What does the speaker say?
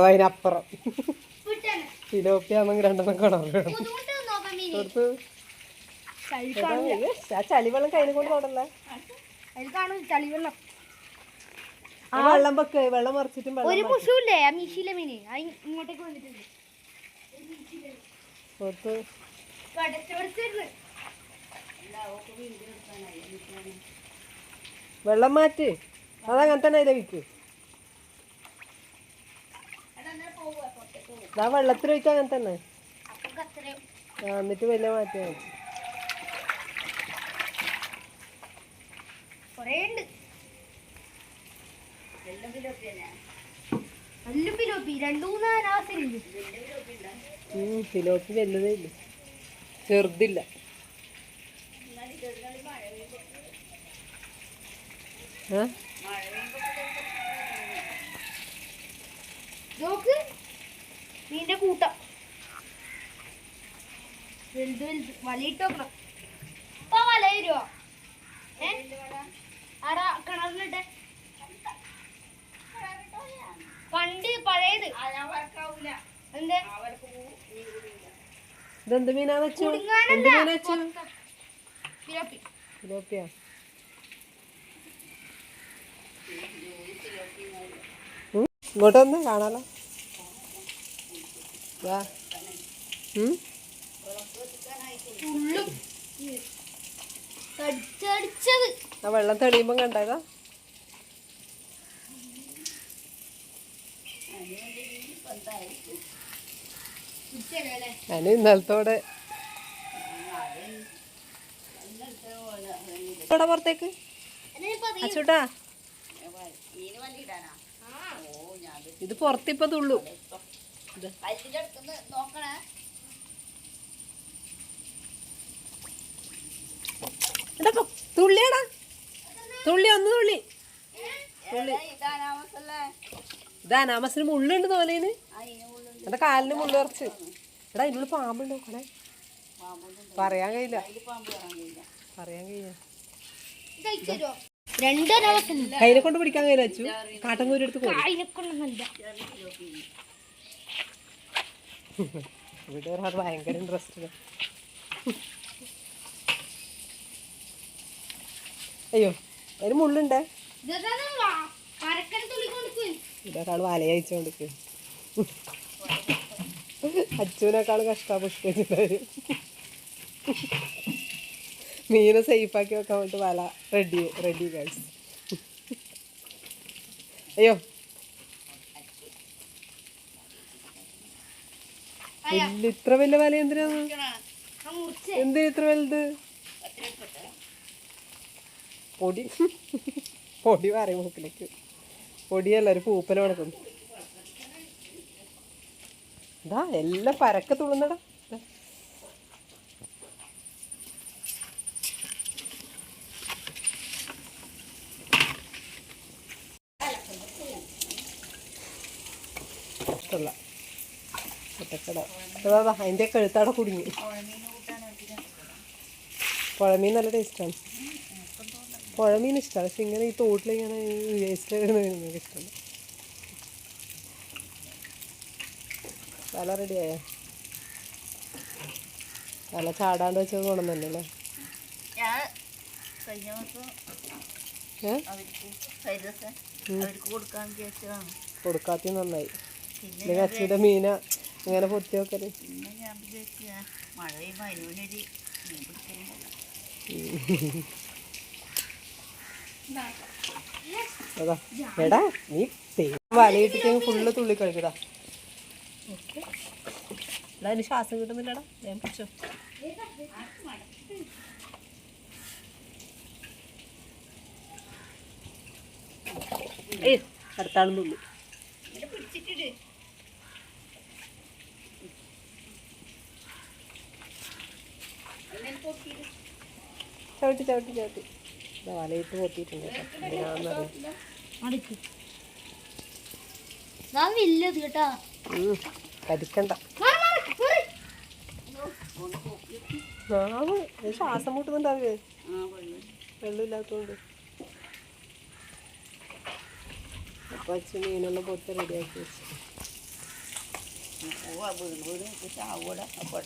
അതിനപ്പുറം ഫിലോപ്പിയാണെങ്കിൽ 2 കളർ ആ ചളിവെള്ളം കയ്യിൽ കൊണ്ട് തൊടല്ലേ. ആ വെള്ളം വെക്ക്, വെള്ളം മറിച്ചിട്ടും ഒരു പുഷുല്ലേ ആ മീശിലെ മീന് ഇങ്ങോട്ടേക്ക് വന്നിട്ടുണ്ട്. വെള്ളം മാറ്റ്, അതങ്ങനെ തന്നെ അതിലെ വിൽക്ക്. ആ വെള്ളത്തിൽ ഒഴിക്കാം അങ്ങനെ തന്നെ. എന്നിട്ട് വലിയ മാറ്റിയാൽ മതി. ഫിലോപ്പി വലുതേ ഇല്ല, ചെറുതില്ല. നീന്റെ കൂട്ടം വലുത് വലുത് വലയിട്ട് നോക്കണം. ഇപ്പൊ വല തരുവോ? ആടാ കിണറിലിട്ടെ പണ്ട് പഴയത്. ഇതെന്ത് മീനാ വെച്ചു? ഫിലോപ്പിയാ. ഇങ്ങോട്ട് വന്ന് കാണാലോ. ആ വെള്ളം തെളിയുമ്പോ കണ്ടതാ. ഞാൻ ഇന്നലത്തോടെ പുറത്തേക്ക് അച്ചൂട്ടാ, ഇത് പുറത്തിപ്പോ തുള്ളു. തുള്ളിയാടാ, തുള്ളി ഒന്ന് തുള്ളി തുള്ളി. ഇതാനാമസിന് മുള്ളുണ്ട് തോന്നേന്. എന്റെ കാലിന് മുള്ളു കുറച്ച്. എടാ ഇതിനുള്ള പാമ്പുണ്ട് നോക്കണേ. പറയാൻ കഴിയില്ല, പറയാൻ കഴിയില്ല. കയ്യിനെ കൊണ്ട് പിടിക്കാൻ കഴിയില്ല അച്ചു. കാട്ടൻ കോരി എടുത്ത് ഇവിടെ ഒരാൾ ഭയങ്കര ഇൻട്രസ്റ്റ്. അയ്യോ അതിന് മുള്ളുണ്ടേ. ഇതൊരാൾ വലയച്ചോണ്ടിരിക്കും. അച്ചുവിനേക്കാൾ കഷ്ടാ പുഷ്പിച്ചിട്ട്. മീനെ സേഫാക്കി വെക്കാൻ വേണ്ടി വല റെഡി ഗൈസ്. അയ്യോ ഇത്ര വലിയ വല എന്തിനാണ്? എന്തിനാ ഇത്ര വലുത്? പൊടി പറയും മൂക്കിലേക്ക്. പൊടിയല്ല, ഒരു പൂപ്പല നടക്കുന്നു. ഇതാ എല്ലാം പരക്കെ തുള്ളുന്നടാ. ഇഷ്ടമല്ല ഒറ്റക്കട. അതാ അതിൻ്റെ കഴുത്താടെ കുടുങ്ങി. പുഴമീൻ നല്ല ടേസ്റ്റാണ്. പുഴമീൻ ഇഷ്ടമാണ്, പക്ഷെ ഇങ്ങനെ ഈ തോട്ടിലിങ്ങനെ വേസ്റ്റ് എനിക്ക് ഇഷ്ടമല്ല. വല റെഡിയായോ? വല ചാടാണ്ട് വെച്ചത് കൊണ്ടുവന്നല്ലേ? കൊടുക്കാത്ത നന്നായി. അല്ലെങ്കിൽ അച്ഛൻ്റെ മീന ഇങ്ങനെ പൊത്തി വെക്കല്. അതാ എടാ നീ വലയിട്ടിട്ട് ഫുള്ള് തുള്ളി കളിക്കടാ. ഓക്കെ, അതിന് ശ്വാസം കിട്ടുന്നില്ലടാ. ഞാൻ പിടിച്ചോ. ഏയ് അടുത്താളും തുള്ളി. ചവിട്ടി വലയിട്ട് പൊട്ടിയിട്ടുണ്ട്. കടിക്കണ്ട. നാവ് ശ്വാസം മുട്ടുന്നുണ്ടാവേ വെള്ളമില്ലാത്തതുകൊണ്ട്. അപ്പം അച്ഛൻ മീനെല്ലാം പൊത്ത് റെഡിയാക്കി വെച്ചു. വീണ് ചാവൂടെ അപ്പം